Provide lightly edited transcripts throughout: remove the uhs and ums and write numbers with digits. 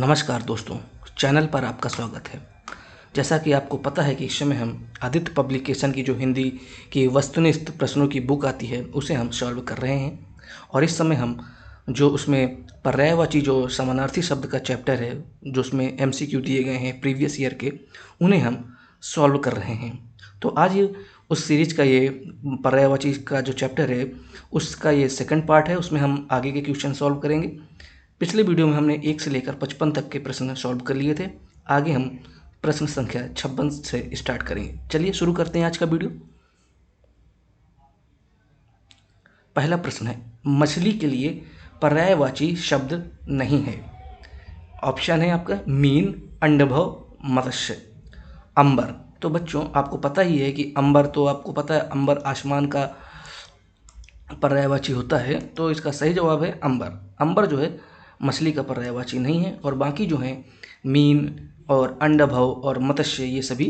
नमस्कार दोस्तों, चैनल पर आपका स्वागत है। जैसा कि आपको पता है कि इस समय हम आदित्य पब्लिकेशन की जो हिंदी की वस्तुनिष्ठ प्रश्नों की बुक आती है उसे हम सॉल्व कर रहे हैं। और इस समय हम जो उसमें पर्यायवाची जो समानार्थी शब्द का चैप्टर है, जो उसमें MCQ दिए गए हैं प्रीवियस ईयर के, उन्हें हम सॉल्व कर रहे हैं। तो आज उस सीरीज का ये पर्यायवाची का जो चैप्टर है उसका ये सेकंड पार्ट है। उसमें हम आगे के क्वेश्चन सॉल्व करेंगे। पिछले वीडियो में हमने 1 से लेकर 55 तक के प्रश्न सॉल्व कर लिए थे। आगे हम प्रश्न संख्या 56 से स्टार्ट करेंगे। चलिए शुरू करते हैं आज का वीडियो। पहला प्रश्न है, मछली के लिए पर्यायवाची शब्द नहीं है। ऑप्शन है आपका मीन, अंडभव, मत्स्य, अंबर। तो बच्चों आपको पता ही है कि अंबर, तो आपको पता है अंबर आसमान का पर्यायवाची होता है, तो इसका सही जवाब है अंबर। अंबर जो है मछली का पर्यायवाची नहीं है, और बाकी जो है मीन और अंडभव और मत्स्य ये सभी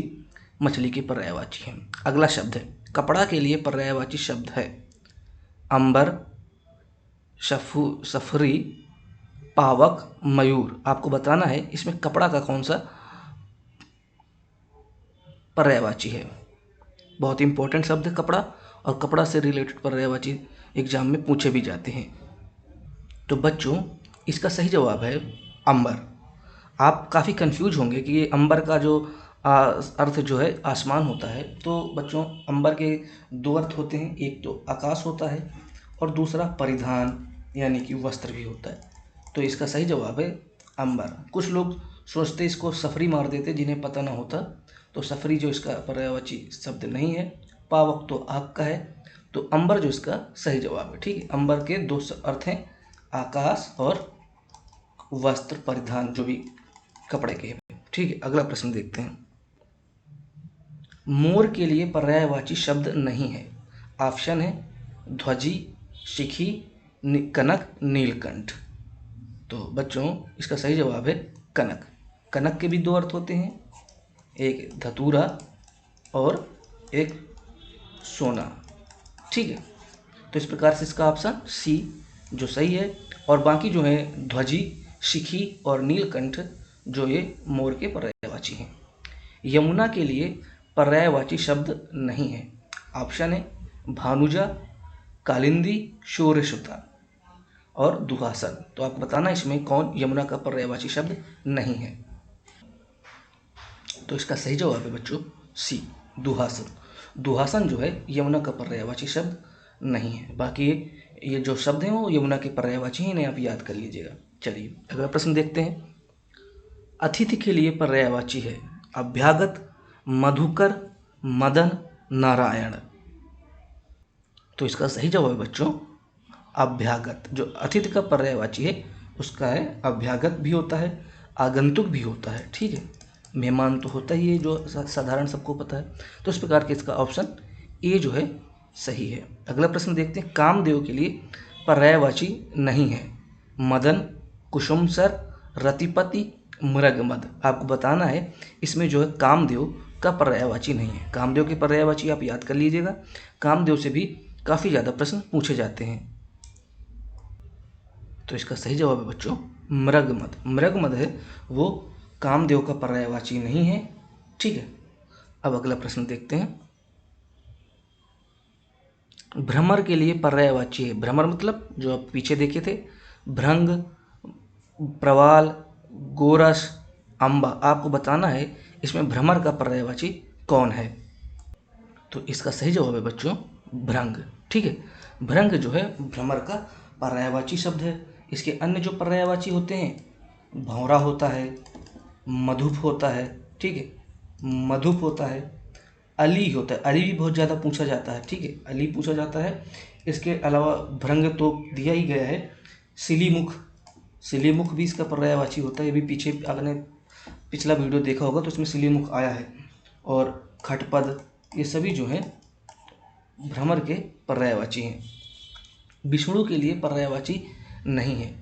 मछली के पर्यायवाची हैं। अगला शब्द है, कपड़ा के लिए पर्यायवाची शब्द है अंबर, सफरी, पावक, मयूर। आपको बताना है इसमें कपड़ा का कौन सा पर्यायवाची है। बहुत इंपॉर्टेंट शब्द है कपड़ा, और कपड़ा से रिलेटेड पर्यायवाची एग्जाम में पूछे भी जाते हैं। तो बच्चों इसका सही जवाब है अंबर। आप काफ़ी कंफ्यूज होंगे कि ये अंबर का जो अर्थ जो है आसमान होता है। तो बच्चों अंबर के दो अर्थ होते हैं, एक तो आकाश होता है और दूसरा परिधान यानी कि वस्त्र भी होता है। तो इसका सही जवाब है अंबर। कुछ लोग सोचते इसको सफरी मार देते जिन्हें पता ना होता, तो सफरी जो इसका पर्यायवाची शब्द नहीं है। पावक तो आग का है, तो अंबर जो इसका सही जवाब है। ठीक है, अंबर के दो अर्थ हैं, आकाश और वस्त्र, परिधान जो भी कपड़े के हैं। ठीक है, अगला प्रश्न देखते हैं। मोर के लिए पर्यायवाची शब्द नहीं है। ऑप्शन है ध्वजी, शिखी, कनक, नीलकंठ। तो बच्चों इसका सही जवाब है कनक। कनक के भी दो अर्थ होते हैं, एक धतूरा और एक सोना। ठीक है, तो इस प्रकार से इसका ऑप्शन सी जो सही है। और बाकी जो है ध्वजी, शिखी और नीलकंठ जो ये मोर के पर्यायवाची हैं। यमुना के लिए पर्यायवाची शब्द नहीं है। ऑप्शन है भानुजा, कालिंदी, शौर्यसुता और दुहासन। तो आपको बताना इसमें कौन यमुना का पर्यायवाची शब्द नहीं है। तो इसका सही जवाब है बच्चों सी, दुहासन। दुहासन जो है यमुना का पर्यायवाची शब्द नहीं है। बाकी ये जो शब्द हैं वो यमुना के पर्यायवाची हैं, इन्हें आप याद कर लीजिएगा। चलिए अगला प्रश्न देखते हैं। अतिथि के लिए पर्यायवाची है अभ्यागत, मधुकर, मदन, नारायण। तो इसका सही जवाब है बच्चों अभ्यागत। जो अतिथि का पर्यायवाची है उसका है अभ्यागत भी होता है, आगंतुक भी होता है। ठीक है, मेहमान तो होता ही है जो साधारण सबको पता है। तो इस प्रकार के इसका ऑप्शन ए जो है सही है। अगला प्रश्न देखते हैं। कामदेव के लिए पर्यायवाची नहीं है मदन, कुसुमसर, रतिपति, मृगमद। आपको बताना है इसमें जो है कामदेव का पर्यायवाची नहीं है। कामदेव के पर्यायवाची आप याद कर लीजिएगा, कामदेव से भी काफ़ी ज़्यादा प्रश्न पूछे जाते हैं। तो इसका सही जवाब है बच्चों मृगमद। मृगमद है वो कामदेव का पर्यायवाची नहीं है। ठीक है, अब अगला प्रश्न देखते हैं। भ्रमर के लिए पर्यायवाची है। भ्रमर मतलब जो आप पीछे देखे थे, भृंग, प्रवाल, गोरस, अम्बा। आपको बताना है इसमें भ्रमर का पर्यायवाची कौन है। तो इसका सही जवाब है बच्चों भृंग। ठीक है, भृंग जो है भ्रमर का पर्यायवाची शब्द है। इसके अन्य जो पर्यायवाची होते हैं, भौरा होता है, मधुप होता है। ठीक है, मधुप होता है, अली होता है। अली भी बहुत ज़्यादा पूछा जाता है। ठीक है, अली पूछा जाता है। इसके अलावा भृंग तो दिया ही गया है। सिलीमुख, सिलीमुख भी इसका पर्यायवाची होता है। ये भी पीछे आपने पिछला वीडियो देखा होगा तो इसमें सिलीमुख आया है। और खटपद, ये सभी जो हैं भ्रमर के पर्यायवाची हैं। विष्णु के लिए पर्यायवाची नहीं है।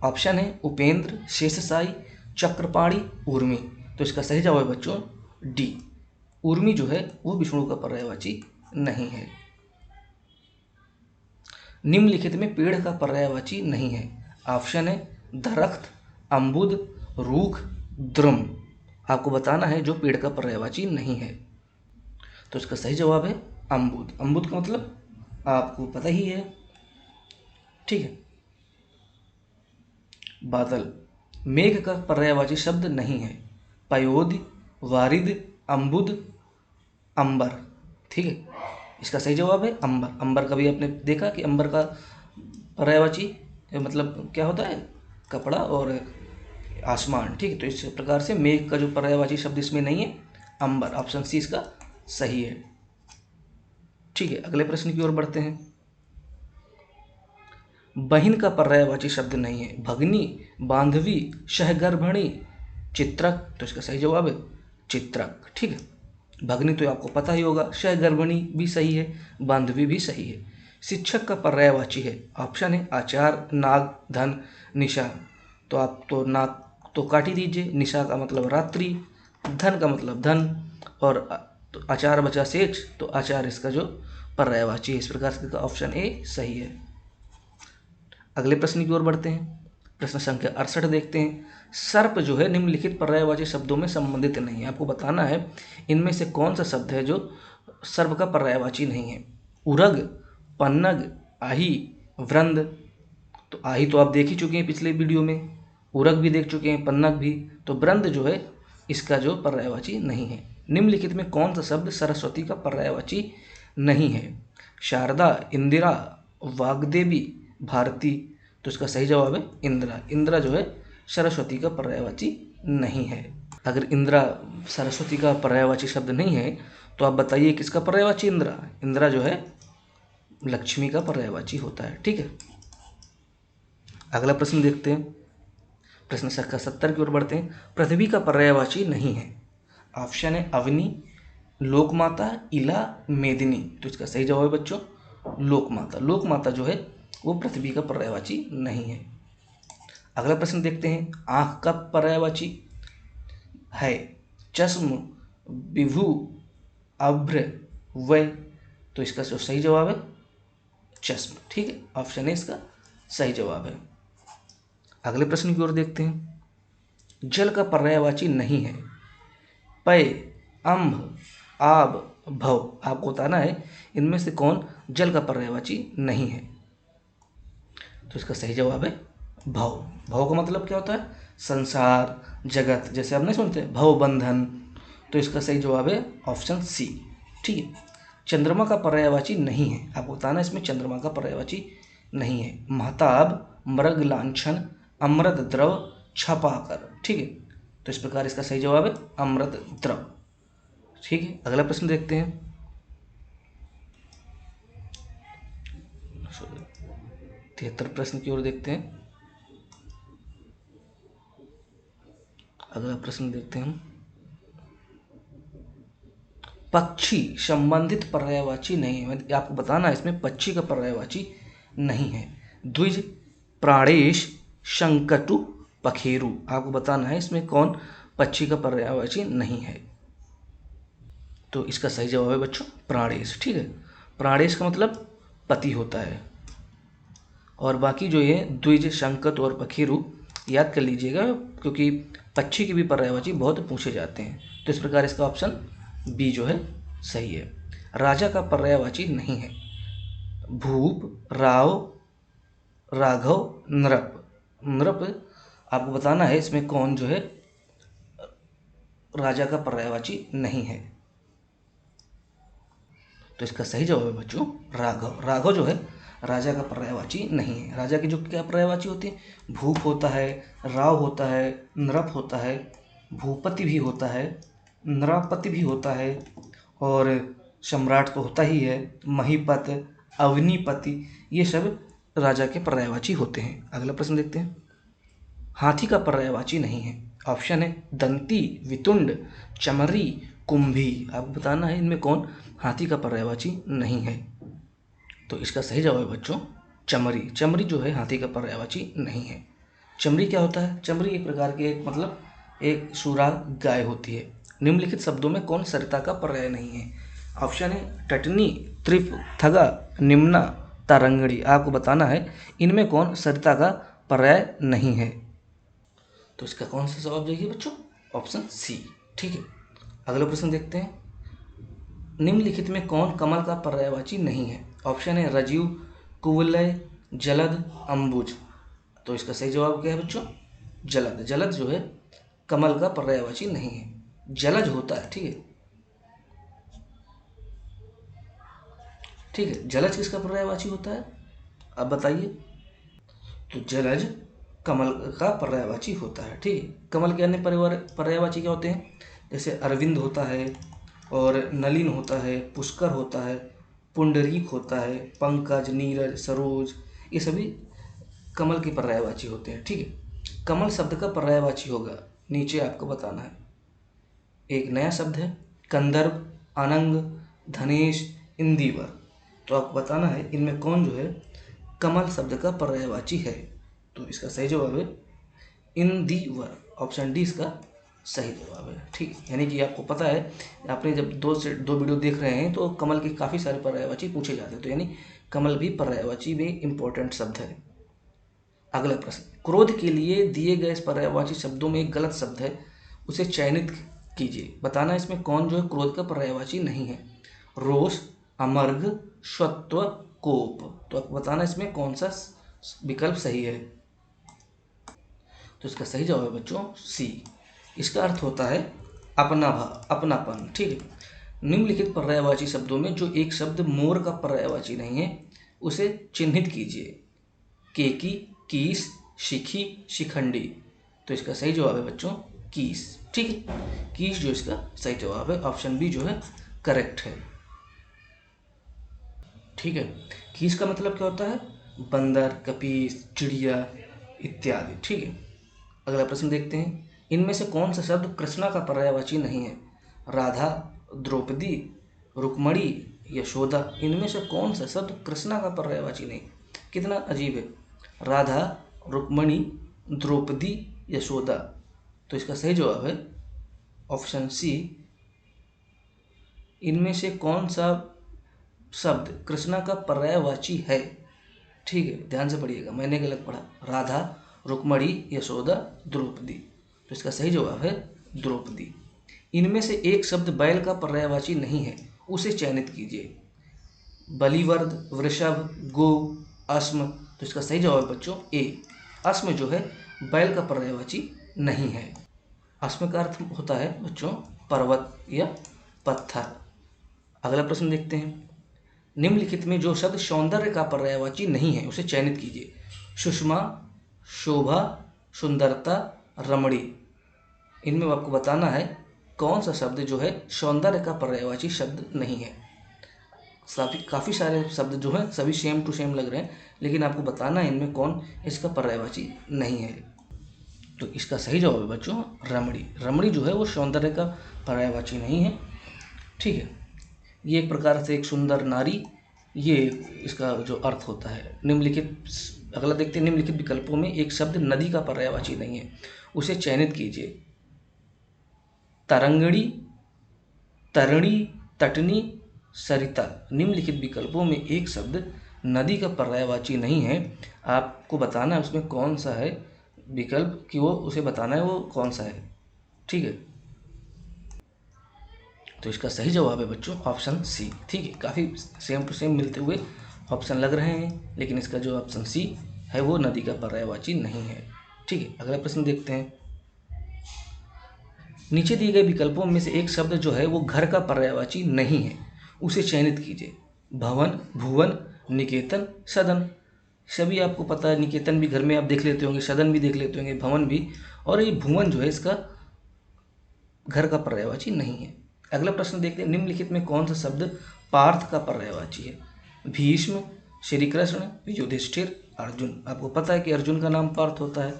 ऑप्शन है उपेंद्र, शेषशाही, चक्रपाणी, ऊर्मी। तो इसका सही जवाब है बच्चों डी, ऊर्मी जो है वो विष्णु का पर्यायवाची नहीं है। निम्नलिखित में पेड़ का पर्यायवाची नहीं है। ऑप्शन है दरख्त, अम्बुद, रूख, द्रुम आपको बताना है जो पेड़ का पर्यायवाची नहीं है। तो इसका सही जवाब है अम्बुद। अम्बुद का मतलब आपको पता ही है, ठीक है। बादल, मेघ का पर्यायवाची शब्द नहीं है। पयोद, वारिद, अम्बुद, अंबर, ठीक है। इसका सही जवाब है अंबर। अंबर का भी आपने देखा कि अंबर का पर्यायवाची मतलब क्या होता है, कपड़ा और आसमान, ठीक है। तो इस प्रकार से मेघ का जो पर्यायवाची शब्द इसमें नहीं है, अंबर। ऑप्शन सी इसका सही है, ठीक है। अगले प्रश्न की ओर बढ़ते हैं। बहिन का पर्यायवाची शब्द नहीं है। भगनी, बांधवी, सहगर्भिणी, चित्रक। तो इसका सही जवाब है चित्रक, ठीक है। भगनी तो आपको पता ही होगा, सहगर्भिणी भी सही है, बांधवी भी सही है। शिक्षक का पर्यायवाची है, ऑप्शन है आचार्य, नाग, धन, निशा। तो आप तो नाग तो काट ही दीजिए, निशा का मतलब रात्रि, धन का मतलब धन, और तो आचार्य बचा शेष, तो आचार्य इसका जो पर्यायवाची है। इस प्रकार से इसका ऑप्शन ए सही है। अगले प्रश्न की ओर बढ़ते हैं। प्रश्न संख्या 68 देखते हैं। सर्प जो है निम्नलिखित पर्यायवाची शब्दों में संबंधित नहीं है। आपको बताना है इनमें से कौन सा शब्द है जो सर्प का पर्यायवाची नहीं है। उरग, पन्नग, आही, वृंद। तो आही तो आप देख ही चुके हैं पिछले वीडियो में, उरग भी देख चुके हैं, पन्नग भी। तो वृंद जो है इसका जो पर्यायवाची नहीं है। निम्नलिखित में कौन सा शब्द सरस्वती का पर्यायवाची नहीं है। शारदा, इंदिरा, वाग्देवी, भारती। तो इसका सही जवाब है इंदिरा। इंदिरा जो है सरस्वती का पर्यायवाची नहीं है। अगर इंदिरा सरस्वती का पर्यायवाची शब्द नहीं है तो आप बताइए किसका पर्यायवाची इंदिरा। इंदिरा जो है लक्ष्मी का पर्यायवाची होता है, ठीक है। अगला प्रश्न देखते हैं। प्रश्न संख्या 70 की ओर बढ़ते हैं। पृथ्वी का पर्यायवाची नहीं है। ऑप्शन है अवनी, लोकमाता, इला, मेदिनी। तो इसका सही जवाब है बच्चों लोकमाता। लोकमाता जो है वो पृथ्वी का पर्यायवाची नहीं है। अगला प्रश्न देखते हैं। आंख का पर्यायवाची है चश्म, विभु, अभ्र, वय। तो इसका जो सही जवाब है चश्म, ठीक है। ऑप्शन है इसका सही जवाब है। अगले प्रश्न की ओर देखते हैं। जल का पर्यायवाची नहीं है। पय, अम्भ, आब, भव। आपको बताना है इनमें से कौन जल का पर्यायवाची नहीं है। तो इसका सही जवाब है भव। भव का मतलब क्या होता है, संसार, जगत। जैसे आप नहीं सुनते भव बंधन। तो इसका सही जवाब है ऑप्शन सी, ठीक है। चंद्रमा का पर्यायवाची नहीं है। आपको बताना है इसमें चंद्रमा का पर्यायवाची नहीं है। महताब, मृग लांछन, अमृत द्रव, छपाकर, ठीक है। तो इस प्रकार इसका सही जवाब है अमृत द्रव, ठीक है। अगला प्रश्न देखते हैं। 73 प्रश्न की ओर देखते हैं। अगला प्रश्न देखते हैं हम। पक्षी संबंधित पर्यायवाची नहीं है। आपको बताना है इसमें पक्षी का पर्यायवाची नहीं है। द्विज, प्राणेश, शंकटु, पखेरु। आपको बताना है इसमें कौन पक्षी का पर्यायवाची नहीं है। तो इसका सही जवाब है बच्चों प्राणेश, ठीक है। प्राणेश का मतलब पति होता है। और बाकी जो ये द्विज, शंकट और पखेरु याद कर लीजिएगा, क्योंकि पक्षी की भी पर्यायवाची बहुत पूछे जाते हैं। तो इस प्रकार इसका ऑप्शन बी जो है सही है। राजा का पर्यायवाची नहीं है। भूप, राव, राघव, नृप। नृप आपको बताना है इसमें कौन जो है राजा का पर्यायवाची नहीं है। तो इसका सही जवाब है बच्चों राघव। राघव जो है राजा का पर्यायवाची नहीं है। राजा की जो क्या पर्यायवाची होती है, भूप होता है, राव होता है, नृप होता है, भूपति भी होता है, नृपति भी होता है, और सम्राट तो होता ही है, महीपत, अवनीपति। ये सब राजा के पर्यायवाची होते हैं। अगला प्रश्न देखते हैं। हाथी का पर्यायवाची नहीं है। ऑप्शन है दंती, वितुंड, चमरी, कुंभी। आपको बताना है इनमें कौन हाथी का पर्यायवाची नहीं है। तो इसका सही जवाब है बच्चों चमरी। चमरी जो है हाथी का पर्यायवाची नहीं है। चमरी क्या होता है, चमरी एक प्रकार के मतलब एक सुराग गाय होती है। निम्नलिखित शब्दों में कौन सरिता का पर्याय नहीं है। ऑप्शन है टटनी, त्रिप, थगा, निम्ना, तारंगड़ी। आपको बताना है इनमें कौन सरिता का पर्याय नहीं है। तो इसका कौन सा जवाब जाएगी बच्चों? Option C. ठीक है, अगला प्रश्न देखते हैं। निम्नलिखित में कौन कमल का पर्यायवाची नहीं है? ऑप्शन है राजीव, कुवलय, जलद, अंबुज। तो इसका सही जवाब क्या है बच्चों? जलद। जलद जो है कमल का पर्यायवाची नहीं है, जलज होता है। ठीक है, ठीक है, जलज किसका पर्यायवाची होता है, आप बताइए। तो जलज कमल का पर्यायवाची होता है। ठीक है, कमल के अन्य पर्यायवाची क्या होते हैं? जैसे अरविंद होता है, और नलिन होता है, पुष्कर होता है, पुंडरीक होता है, पंकज, नीरज, सरोज, ये सभी कमल के पर्यायवाची होते हैं। ठीक है, कमल शब्द का पर्यायवाची होगा, नीचे आपको बताना है। एक नया शब्द है कंदर्प, अनंग, धनेश, इंदिवर। तो आपको बताना है इनमें कौन जो है कमल शब्द का पर्यायवाची है। तो इसका सही जवाब है इंदिवर। ऑप्शन डी इसका सही जवाब है। ठीक है, यानी कि आपको पता है, आपने जब दो वीडियो देख रहे हैं तो कमल के काफ़ी सारे पर्यायवाची पूछे जाते हैं, तो यानी कमल भी पर्यायवाची में इंपॉर्टेंट शब्द है। अगला प्रश्न, क्रोध के लिए दिए गए पर्यायवाची शब्दों में एक गलत शब्द है, उसे चयनित कीजिए। बताना इसमें कौन जो है क्रोध का पर्यायवाची नहीं है। रोष, अमर्घ, स्वत्व, कोप। तो आपको बताना इसमें कौन सा विकल्प सही है। तो इसका सही जवाब है बच्चों सी। इसका अर्थ होता है अपना भाव, अपनापन। ठीक है, निम्नलिखित पर्यायवाची शब्दों में जो एक शब्द मोर का पर्यायवाची नहीं है उसे चिन्हित कीजिए। केकी, कीस, शिखी, शिखंडी। तो इसका सही जवाब है बच्चों कीस। ठीक है, कीस जो इसका सही जवाब है, ऑप्शन बी जो है करेक्ट है। ठीक है, कीस का मतलब क्या होता है? बंदर, कपीस, चिड़िया इत्यादि। ठीक है, अगला प्रश्न देखते हैं। इनमें से कौन सा शब्द कृष्णा का पर्यायवाची नहीं है? राधा, द्रौपदी, रुक्मणी, यशोदा। इनमें से कौन सा शब्द कृष्णा का पर्यायवाची नहीं? कितना अजीब है, राधा, रुक्मणी, द्रौपदी, यशोदा। तो इसका सही जवाब है ऑप्शन सी। इनमें से कौन सा शब्द कृष्णा का पर्यायवाची है? ठीक है, ध्यान से पढ़िएगा, मैंने गलत पढ़ा। राधा, रुक्मणी, यशोदा, द्रौपदी। तो इसका सही जवाब है द्रौपदी। इनमें से एक शब्द बैल का पर्यायवाची नहीं है, उसे चयनित कीजिए। बलिवर्द, वृषभ, गो, अश्म। तो इसका सही जवाब है बच्चों ए। अश्म जो है बैल का पर्यायवाची नहीं है। अश्म का अर्थ होता है बच्चों पर्वत या पत्थर। अगला प्रश्न देखते हैं। निम्नलिखित में जो शब्द सौंदर्य का पर्यायवाची नहीं है उसे चयनित कीजिए। सुषमा, शोभा, सुंदरता, रमणी। इनमें आपको बताना है कौन सा शब्द जो है सौंदर्य का पर्यायवाची शब्द नहीं है। काफ़ी सारे शब्द जो हैं सभी सेम टू सेम लग रहे हैं, लेकिन आपको बताना है इनमें कौन इसका पर्यायवाची नहीं है। तो इसका सही जवाब है बच्चों रमणी। रमणी जो है वो सौंदर्य का पर्यायवाची नहीं है। ठीक है, ये एक प्रकार से एक सुंदर नारी, ये इसका जो अर्थ होता है। निम्नलिखित अगला देखते हैं। निम्नलिखित विकल्पों में एक शब्द नदी का पर्यायवाची नहीं है, उसे चयनित कीजिए। तरंगणी, तरणी, तटनी, सरिता। निम्नलिखित विकल्पों में एक शब्द नदी का पर्यायवाची नहीं है, आपको बताना है उसमें कौन सा है विकल्प, कि वो उसे बताना है वो कौन सा है। ठीक है, तो इसका सही जवाब है बच्चों ऑप्शन सी। ठीक है, काफ़ी सेम टू सेम मिलते हुए ऑप्शन लग रहे हैं, लेकिन इसका जो ऑप्शन सी है वो नदी का पर्यायवाची नहीं है। ठीक है, अगला प्रश्न देखते हैं। नीचे दिए गए विकल्पों में से एक शब्द जो है वो घर का पर्यायवाची नहीं है, उसे चयनित कीजिए। भवन, भुवन, निकेतन, सदन। सभी आपको पता है, निकेतन भी घर में आप देख लेते होंगे, सदन भी देख लेते होंगे, भवन भी, और ये भुवन जो है इसका घर का पर्यायवाची नहीं है। अगला प्रश्न देखते हैं। निम्नलिखित में कौन सा शब्द पार्थ का पर्यायवाची है? भीष्म, श्री कृष्ण, युधिष्ठिर, अर्जुन। आपको पता है कि अर्जुन का नाम पार्थ होता है,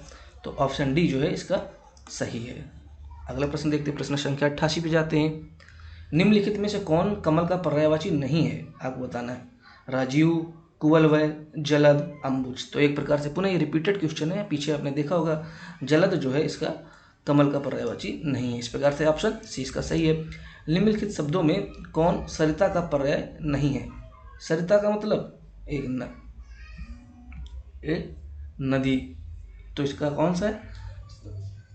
तो ऑप्शन डी जो है इसका सही है। अगला प्रश्न देखते हैं, प्रश्न संख्या 88 पे जाते हैं। निम्नलिखित में से कौन कमल का पर्यायवाची नहीं है, आपको बताना है। राजीव, कुवलवय, जलद, अंबुज। तो एक प्रकार से पुनः ये रिपीटेड क्वेश्चन है, पीछे आपने देखा होगा। जलद जो है इसका कमल का पर्यायवाची नहीं है, इस प्रकार से ऑप्शन सी इसका सही है। निम्नलिखित शब्दों में कौन सरिता का पर्याय नहीं है? सरिता का मतलब एक नदी, तो इसका कौन सा है?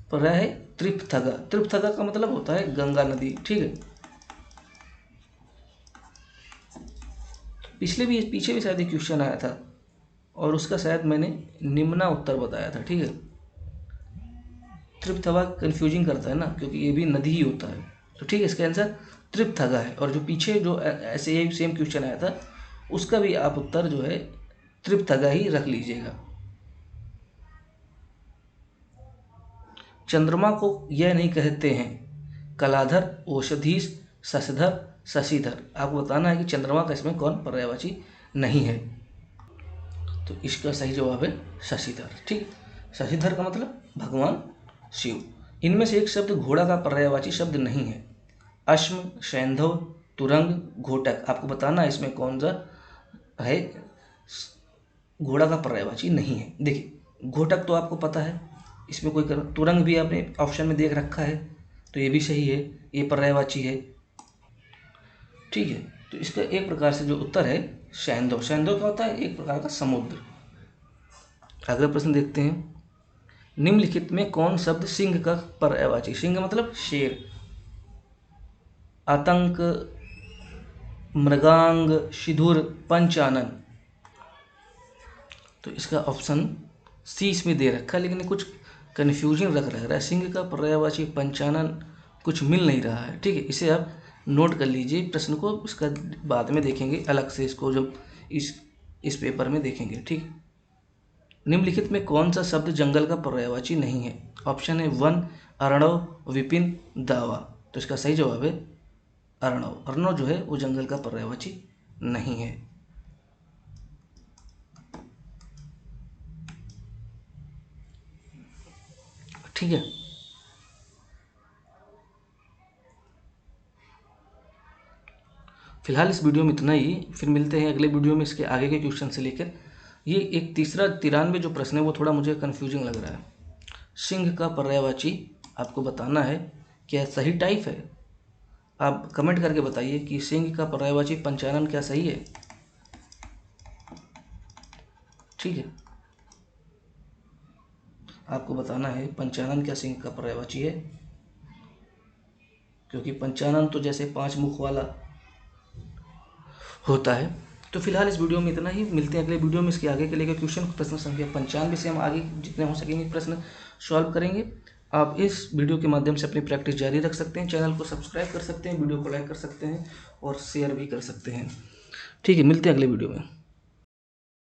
पर्याय है त्रिपथगा। त्रिपथगा का मतलब होता है गंगा नदी। ठीक है, पीछे भी शायद एक क्वेश्चन आया था और उसका शायद मैंने निम्ना उत्तर बताया था। ठीक है, त्रिपथगा कंफ्यूजिंग करता है ना, क्योंकि ये भी नदी ही होता है। तो ठीक है, इसका आंसर त्रिपथगा है। और जो पीछे जो ऐसे ही सेम क्वेश्चन आया था उसका भी आप उत्तर जो है त्रिपथगा ही रख लीजिएगा। चंद्रमा को यह नहीं कहते हैं कलाधर, औषधीश, शशधर, शशिधर। आपको बताना है कि चंद्रमा का इसमें कौन पर्यायवाची नहीं है। तो इसका सही जवाब है शशिधर। ठीक, शशिधर का मतलब भगवान शिव। इनमें से एक शब्द घोड़ा का पर्यायवाची शब्द नहीं है। अश्म, सैंधव, तुरंग, घोटक। आपको बताना है इसमें कौन सा है घोड़ा का पर्यायवाची नहीं है। देखिए, घोटक तो आपको पता है, इसमें कोई तुरंग भी आपने ऑप्शन में देख रखा है, तो ये भी सही है, ये पर्यायवाची है। ठीक है, तो इसका एक प्रकार से जो उत्तर है सैंधव। सैंधव क्या होता है? एक प्रकार का समुद्र। अगला प्रश्न देखते हैं, निम्नलिखित में कौन शब्द सिंह का पर्यायवाची? सिंह मतलब शेर। आतंक, मृगांग, सिधुर, पंचानन। तो इसका ऑप्शन सी इसमें दे रखा है, लेकिन कुछ कन्फ्यूजन लग रहा है। सिंह का पर्यायवाची पंचानन कुछ मिल नहीं रहा है। ठीक है, इसे आप नोट कर लीजिए प्रश्न को, इसका बाद में देखेंगे अलग से, इसको जब इस पेपर में देखेंगे। ठीक, निम्नलिखित में कौन सा शब्द जंगल का पर्यायवाची नहीं है? ऑप्शन है वन, अर्णव, विपिन, दावा। तो इसका सही जवाब है अर्णव। अर्णव जो है वो जंगल का पर्यायवाची नहीं है। ठीक है, फिलहाल इस वीडियो में इतना ही। फिर मिलते हैं अगले वीडियो में इसके आगे के क्वेश्चन से लेकर। ये एक तीसरा 93 जो प्रश्न है वो थोड़ा मुझे कन्फ्यूजिंग लग रहा है। सिंह का पर्यायवाची आपको बताना है, क्या सही टाइप है? आप कमेंट करके बताइए कि सिंह का पर्यायवाची पंचानन क्या सही है? ठीक है, आपको बताना है पंचानन क्या सिंह का पर्यायवाची है, क्योंकि पंचानन तो जैसे 5 मुख वाला होता है। तो फिलहाल इस वीडियो में इतना ही। मिलते हैं अगले वीडियो में इसके आगे के लेकर क्वेश्चन। प्रश्न संख्या 95 से हम आगे जितने हो सकेंगे प्रश्न सॉल्व करेंगे। आप इस वीडियो के माध्यम से अपनी प्रैक्टिस जारी रख सकते हैं। चैनल को सब्सक्राइब कर सकते हैं, वीडियो को लाइक कर सकते हैं और शेयर भी कर सकते हैं। ठीक है, मिलते हैं अगले वीडियो में।